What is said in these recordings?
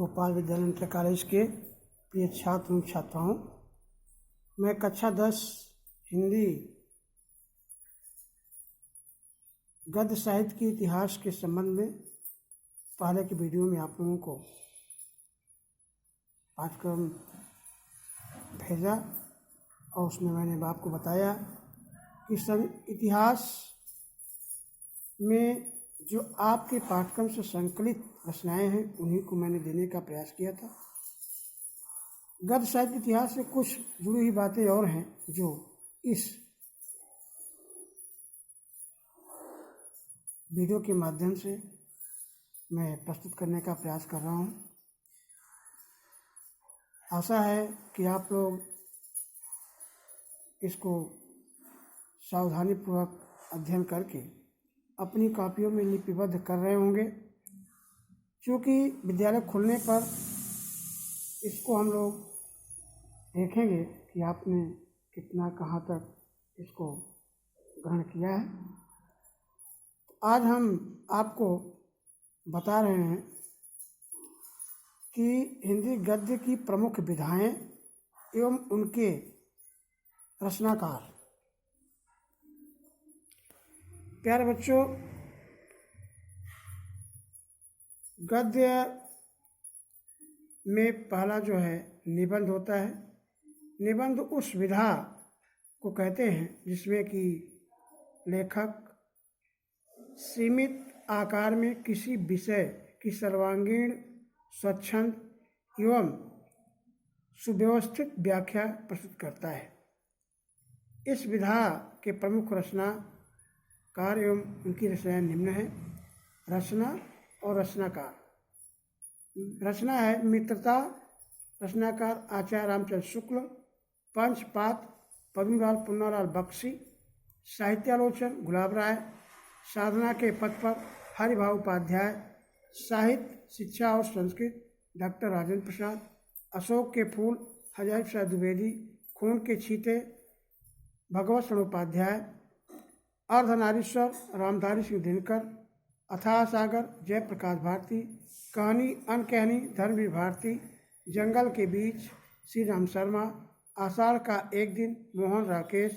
गोपाल विद्यालय inter college के प्रिय छात्र एवं छात्राओं, मैं कक्षा 10 हिंदी गद्य साहित्य के इतिहास के संबंध में पहले की वीडियो में आप लोगों को पाठ्यक्रम भेजा और उसमें मैंने आपको बताया कि इतिहास में जो आपके पाठ्यक्रम से संकलित रचनाएं हैं उन्हीं को मैंने देने का प्रयास किया था। गद्य साहित्य इतिहास से कुछ जुड़ी हुई बातें और हैं जो इस वीडियो के माध्यम से मैं प्रस्तुत करने का प्रयास कर रहा हूं। आशा है कि आप लोग इसको सावधानीपूर्वक अध्ययन करके अपनी कॉपियों में लिपिबद्ध कर रहे होंगे, क्योंकि विद्यालय खुलने पर इसको हम लोग देखेंगे कि आपने कितना कहाँ तक इसको ग्रहण किया है। आज हम आपको बता रहे हैं कि हिंदी गद्य की प्रमुख विधाएं एवं उनके रचनाकार। प्यारे बच्चों, गद्य में पहला जो है निबंध होता है। निबंध उस विधा को कहते हैं जिसमें कि लेखक सीमित आकार में किसी विषय की सर्वांगीण, स्वच्छंद एवं सुव्यवस्थित व्याख्या प्रस्तुत करता है। इस विधा के प्रमुख रचनाकार एवं उनकी रचनाएं निम्न हैं। रचना और रचनाकार। रचना है मित्रता, रचनाकार आचार्य रामचंद्र शुक्ल। पंचपात पद्मलाल पुन्नालाल बख्शी। साहित्यालोचन गुलाब राय। साधना के पथ पर हरिभाऊ उपाध्याय। साहित्य, शिक्षा और संस्कृत डॉक्टर राजेंद्र प्रसाद। अशोक के फूल हजारी प्रसाद द्विवेदी। खून के छींटे भगवत शरण उपाध्याय। अर्धनारीश्वर रामधारी सिंह दिनकर। अथाह सागर जयप्रकाश भारती। कहानी अनकहानी धर्मवीर भारती। जंगल के बीच श्री राम शर्मा। आषाढ़ का एक दिन मोहन राकेश।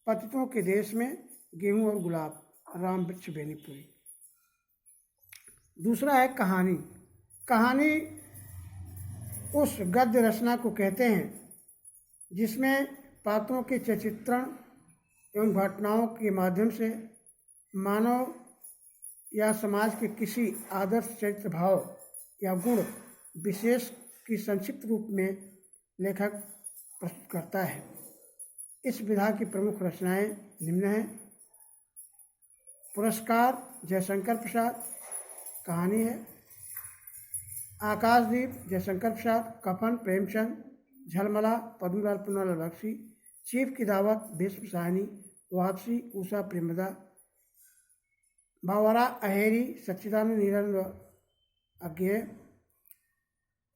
पतितों के देश में गेहूं और गुलाब राम वृक्ष बेनीपुरी। दूसरा है कहानी। कहानी उस गद्य रचना को कहते हैं जिसमें पात्रों के चित्रण एवं घटनाओं के माध्यम से मानव या समाज के किसी आदर्श चरित्र भाव या गुण विशेष की संक्षिप्त रूप में लेखक प्रस्तुत करता है। इस विधा की प्रमुख रचनाएं निम्न हैं। पुरस्कार जयशंकर प्रसाद, कहानी है। आकाशदीप जयशंकर प्रसाद। कफन प्रेमचंद। झलमला पद्मलाल पुन्नालाल बख्शी। चीफ की दावत भीष्म साहनी। वापसी उषा प्रेमदा। बावरा अहेरी सच्चिदानंद निरंजन अज्ञेय।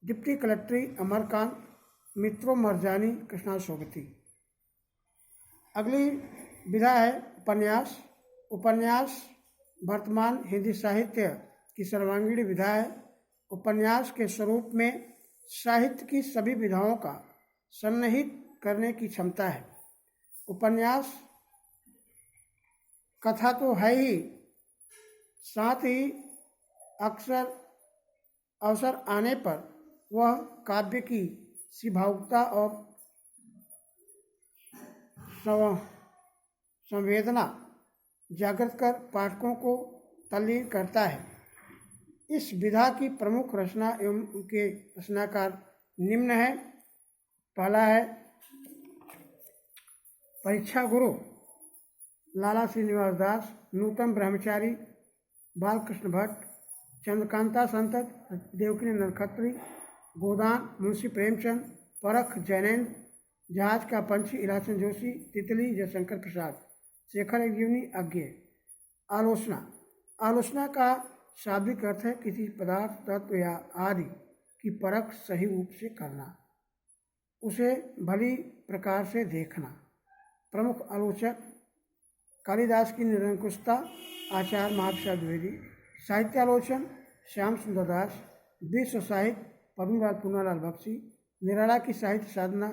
डिप्टी कलेक्ट्री अमरकांत। मित्रों मरजानी कृष्णा सोगती। अगली विधा है उपन्यास। उपन्यास वर्तमान हिंदी साहित्य की सर्वांगीण विधा है। उपन्यास के स्वरूप में साहित्य की सभी विधाओं का सन्निहित करने की क्षमता है। उपन्यास कथा तो है ही, साथ ही अक्सर अवसर आने पर वह काव्य की सी भावुकता और संवेदना जागृत कर पाठकों को तल्लीन करता है। इस विधा की प्रमुख रचना एवं उनके रचनाकार निम्न है। पहला है परीक्षा गुरु लाला श्रीनिवास दास। नूतन ब्रह्मचारी बालकृष्ण भट्ट। चंद्रकांता संतत देवकीनंदन खत्री। गोदान मुंशी प्रेमचंद। परख जैनेन्द्र। जहाज का पंछी इलाचंद जोशी। तितली जयशंकर प्रसाद। शेखर एकजीवनी अज्ञेय। आलोचना। आलोचना का शाब्दिक अर्थ है किसी पदार्थ, तत्व या आदि की परख सही रूप से करना, उसे भली प्रकार से देखना। प्रमुख आलोचक कालिदास की निरंकुशता आचार्य महाप्रसाद द्विवेदी। साहित्यालोचन श्याम सुंदर दास। विश्व साहित्य पद्मलाल पूनालाल बख्शी। निराला की साहित्य साधना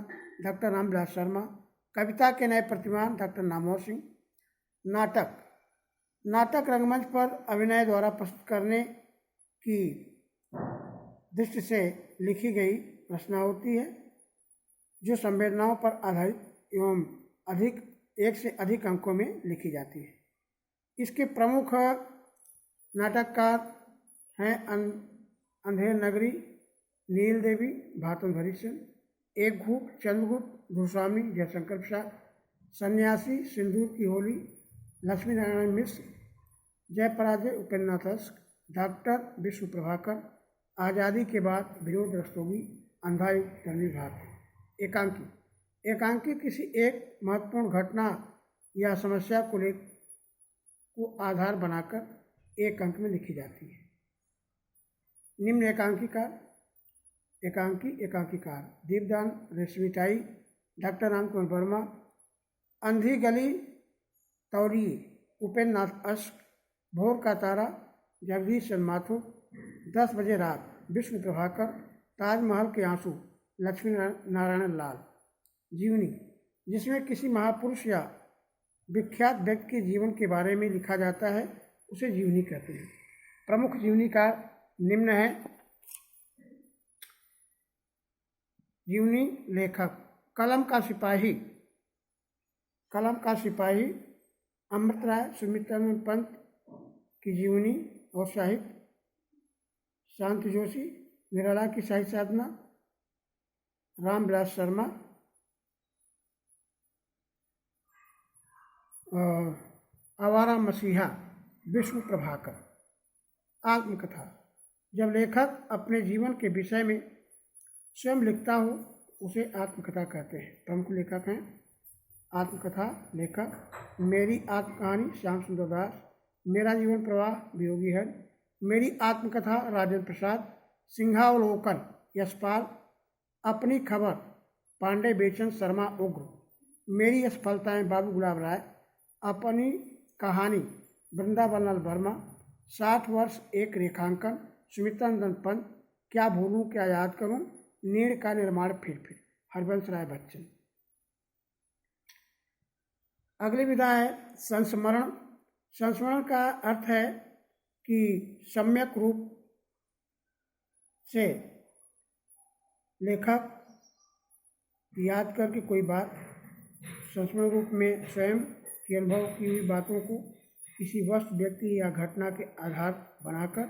डॉक्टर रामविलास शर्मा। कविता के नए प्रतिमान डॉक्टर नामवर सिंह। नाटक नाटक रंगमंच पर अभिनय द्वारा प्रस्तुत करने की दृष्टि से लिखी गई रचना होती है जो संवेदनाओं पर आधारित एवं एक से अधिक अंकों में लिखी जाती है। इसके प्रमुख नाटककार हैं अंधेर नगरी, नील देवी, भातुन हरिश्चंद्र, एक घूट, चंद्रगुप्त, गोस्वामी, जयशंकर प्रसाद, सन्यासी, सिंदूर की होली, लक्ष्मी नारायण मिश्र, जयपराजय, उपेंद्रनाथ अस्क, डॉक्टर विश्व प्रभाकर, आज़ादी के बाद, विनोद रस्तोगी, अंधा युग, रणवीर भारती। एकांकी किसी एक महत्वपूर्ण घटना या समस्या को आधार बनाकर एक अंक में लिखी जाती है। निम्न एकांकीकार दीपदान रेशमिताई, डॉक्टर रामकुमार वर्मा, अंधी गली तौलिए, उपेंद्रनाथ अस्क, भोर का तारा, जगदीश चंद्र माथुर, 10 बजे रात, विष्णु प्रभाकर, ताजमहल के आंसू, लक्ष्मी नारायण लाल। जीवनी जिसमें किसी महापुरुष या विख्यात व्यक्ति के जीवन के बारे में लिखा जाता है उसे जीवनी कहते हैं। प्रमुख जीवनीकार निम्न है। जीवनी लेखक कलम का सिपाही अमृत राय, सुमित्रानंद पंत की जीवनी और साहित्य, शांति जोशी। निराला की साहित्य साधना रामविलास शर्मा। आवारा मसीहा विष्णु प्रभाकर। आत्मकथा जब लेखक अपने जीवन के विषय में स्वयं लिखता हो उसे आत्मकथा कहते हैं। प्रमुख लेखक हैं आत्मकथा लेखक मेरी आत्मकहानी श्याम सुंदर दास, मेरा जीवन प्रवाह वियोगी है, मेरी आत्मकथा राजेंद्र प्रसाद, सिंहावलोकन यशपाल, अपनी खबर पांडे बेचन शर्मा उग्र, मेरी असफलताएं बाबू गुलाब राय, अपनी कहानी वृंदावनलाल वर्मा, 60 वर्ष एक रेखांकन सुमित्रानंद पंत, क्या भूलूं क्या याद करूं, नीड़ का निर्माण फिर हरिवंश राय बच्चन। अगली विधा है संस्मरण। संस्मरण का अर्थ है कि सम्यक रूप से लेखक याद करके कोई बात संस्मरण रूप में स्वयं की अनुभव की हुई बातों को किसी वस्तु, व्यक्ति या घटना के आधार बनाकर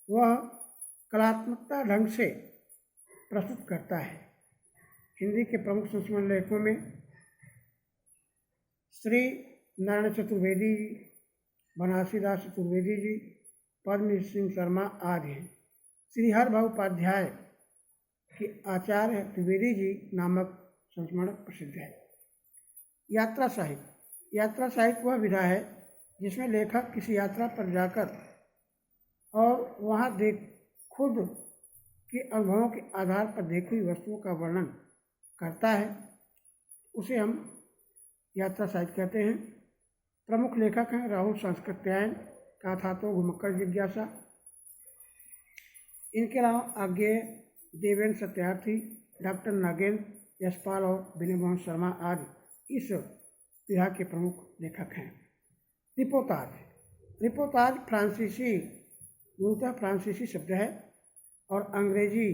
वह कलात्मकता ढंग से प्रस्तुत करता है। हिंदी के प्रमुख संस्मरण लेखकों में श्री नारायण चतुर्वेदी जी, बनारसीदास चतुर्वेदी जी, पद्म सिंह शर्मा आदि हैं। श्री हरभाऊ उपाध्याय के आचार्य त्रिवेदी जी नामक संस्मरण प्रसिद्ध है। यात्रा साहित्य वह विधा है जिसमें लेखक किसी यात्रा पर जाकर और वहाँ खुद के अनुभवों के आधार पर देखी हुई वस्तुओं का वर्णन करता है, उसे हम यात्रा साहित्य कहते हैं। प्रमुख लेखक हैं राहुल सांस्कृत्यायन, कथा तो घुमक्कड़ जिज्ञासा। इनके अलावा आज्ञेय, देवेंद्र सत्यार्थी, डॉक्टर नागेंद्र, यशपाल और विनय मोहन शर्मा आदि इस विधा के प्रमुख लेखक हैं। रिपोर्टाज मूलतः फ्रांसीसी शब्द है और अंग्रेजी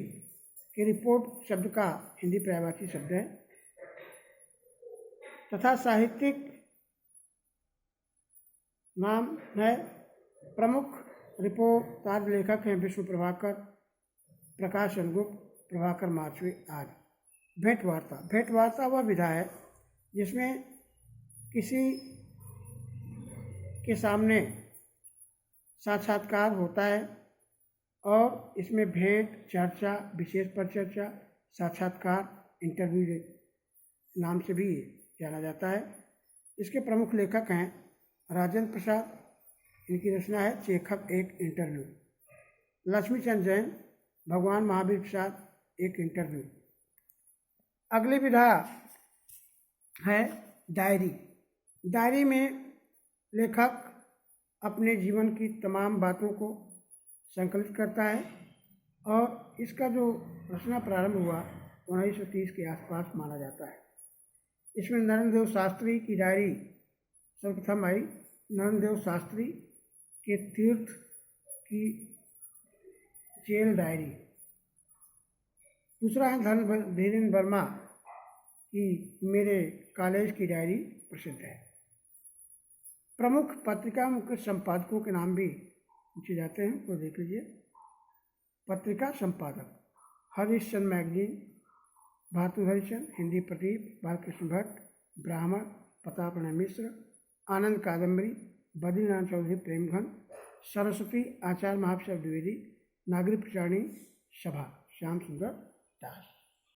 के रिपोर्ट शब्द का हिंदी पर्यायवाची शब्द है तथा साहित्यिक नाम है। प्रमुख रिपोर्टाज लेखक हैं विष्णु प्रभाकर, प्रकाश चंद्रगुप्त, प्रभाकर माचवे आदि। भेंटवार्ता वह विधा है जिसमें किसी के सामने साक्षात्कार होता है और इसमें भेंट, चर्चा, विशेष पर चर्चा, साक्षात्कार, इंटरव्यू नाम से भी जाना जाता है। इसके प्रमुख लेखक हैं राजेंद्र प्रसाद, इनकी रचना है चेखव एक इंटरव्यू। लक्ष्मीचंद जैन, भगवान महावीर प्रसाद, एक इंटरव्यू। अगली विधा है डायरी में लेखक अपने जीवन की तमाम बातों को संकलित करता है और इसका जो रचना प्रारंभ हुआ 1930 के आसपास माना जाता है। इसमें नरेंद्र शास्त्री की डायरी सर्वप्रथम आई। नरेंद्र शास्त्री के तीर्थ की जेल डायरी। दूसरा है धीरेन्द्र वर्मा की मेरे कॉलेज की डायरी प्रसिद्ध है। प्रमुख पत्रिका मुख्य संपादकों के नाम भी पूछे जाते हैं, तो देख लीजिए। पत्रिका संपादक: हरिश्चंद्र मैगजीन, भातु हरिश्चंद्र, हिंदी प्रदीप, बालकृष्ण भट्ट, ब्राह्मण, प्रताप राणा मिश्र, आनंद कादम्बरी, बद्रीनाथ चौधरी प्रेमघन, सरस्वती आचार्य महाप्रसाद द्विवेदी, नागरिक प्रचारणी सभा, श्याम सुंदर दास।